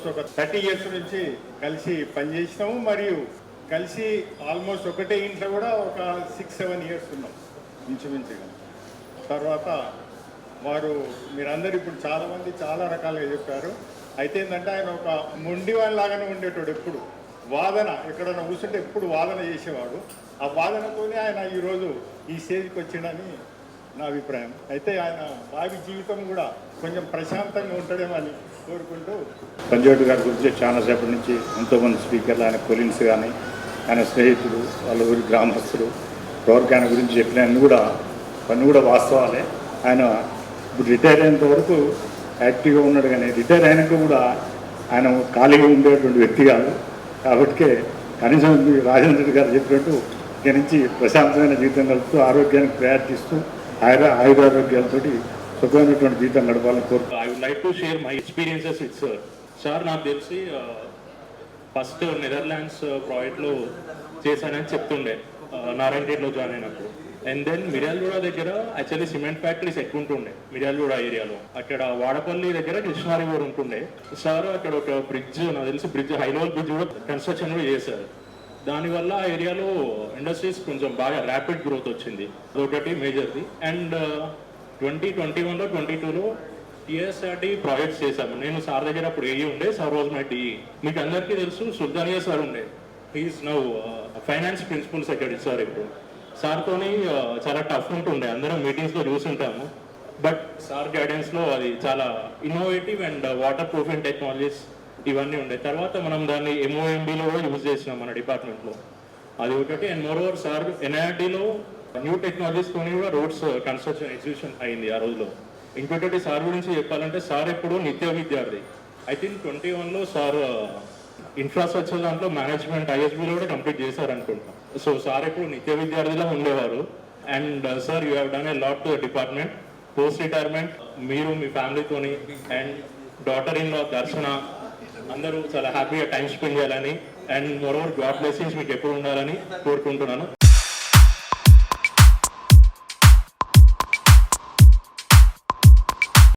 Almost ఒక 30 years నుంచి కలిసి పనిచేసినాము. మరియు కలిసి ఆల్మోస్ట్ ఒకటే ఇంట్లో కూడా ఒక 6-7 ఇయర్స్ ఉన్నాం ఇంచుమించుగా. తర్వాత వారు మీరందరూ ఇప్పుడు చాలామంది చాలా రకాలుగా చెప్పారు. అయితే ఏంటంటే ఆయన ఒక మొండివాళ్ళలాగానే ఉండేటోడు. ఎప్పుడు వాదన, ఎక్కడైనా కూర్చుంటే ఎప్పుడు వాదన చేసేవాడు. ఆ వాదనతోనే ఆయన ఈరోజు ఈ స్టేజ్కి వచ్చిండని నా అభిప్రాయం. అయితే ఆయన భావి జీవితం కూడా కొంచెం ప్రశాంతంగా ఉంటాడేమో అని కోరుకుంటూ. సంజయ్ గారి గురించి చాలాసేపటి నుంచి ఎంతోమంది స్పీకర్లు, ఆయన కొలీగ్స్ కానీ, ఆయన స్నేహితులు, వాళ్ళ ఊరి గ్రామస్తులు ఎవరికి ఆయన గురించి చెప్పిన కొన్ని కూడా వాస్తవాలే. ఆయన ఇప్పుడు రిటైర్ అయినంత వరకు యాక్టివ్గా ఉన్నాడు, కానీ రిటైర్ అయినాక కూడా ఆయన ఖాళీగా ఉండేటువంటి వ్యక్తి కాదు. కాబట్టి కనీసం రాజేంద్ర గారు చెప్పినట్టు ఇక్కడి నుంచి ప్రశాంతమైన జీవితం గడుపుతూ ఆరోగ్యానికి ప్రయారిటిస్తూ ఆయురారోగ్యాలతో సుఖమైనటువంటి జీవితం గడపాలని కోరుతూ. I would like to share my experiences with sir. Sir నాకు తెలిసి ఫస్ట్ నెదర్లాండ్స్ ప్రాజెక్ట్లో చేశానని చెప్తుండే నారాయణగఢ్లో జాయిన్ అయినప్పుడు. అండ్ దెన్ మిర్యాలగూడ దగ్గర యాక్చువల్లీ సిమెంట్ ఫ్యాక్టరీస్ ఎక్కువ ఉంటుండే మిర్యాలగూడ ఏరియాలో. అక్కడ వాడపల్లి దగ్గర కృష్ణా రివర్ ఉంటుండే. సార్ అక్కడ ఒక బ్రిడ్జ్, నాకు తెలిసి హై లెవెల్ బ్రిడ్జ్ కూడా కన్స్ట్రక్షన్ కూడా చేశారు. దానివల్ల ఆ ఏరియాలో ఇండస్ట్రీస్ కొంచెం బాగా ర్యాపిడ్ గ్రోత్ వచ్చింది. అదొకటి మేజర్ది. అండ్ 2021లో 22లో టీఎస్ఆర్టీ ప్రాజెక్ట్స్ చేశాము. నేను సార్ దగ్గర అప్పుడు ఏఈ ఉండే, సార్ వాజ్ మై డిఈ. మీకు అందరికీ తెలుసు సుల్తానియా సార్ ఉండే. He's now finance principal secretary sir. ఇప్పుడు సార్తోని చాలా టఫ్ ఉంటుండే, అందరం మీటింగ్స్లో చూసుంటాము. బట్ సార్ గైడెన్స్లో అది చాలా innovative and water proofing technologies ఇవన్నీ ఉండే. తర్వాత మనం దాన్ని ఎంఓఎంబీలో కూడా యూజ్ చేసినాం మన డిపార్ట్మెంట్లో. అది ఒకటి. అండ్ మోర్ ఓవర్ సార్ ఎన్ఐఆర్టీలో న్యూ టెక్నాలజీస్తోని కూడా రోడ్స్ కన్స్ట్రక్షన్ ఎగ్జిబిషన్ అయింది ఆ రోజులో. ఇంకొకటి సార్ గురించి చెప్పాలంటే సార్ ఎప్పుడు నిత్య విద్యార్థి. ఐ థింక్ 21లో సార్ ఇన్ఫ్రాస్ట్రక్చర్ దాంట్లో మేనేజ్మెంట్ ఐఎస్బీలో కూడా కంప్లీట్ చేశారనుకుంటా. సో సార్ ఎప్పుడు నిత్య విద్యార్థిలా ఉండేవారు. And sir you have done a lot to the department. Post retirement మీరు మీ ఫ్యామిలీతోని అండ్ డాటర్ ఇన్ లా దర్శన అందరూ చాలా హ్యాపీగా టైం స్పెండ్ చేయాలని and more over God blessings మీకు ఎప్పుడు ఉండాలని కోరుకుంటున్నాను.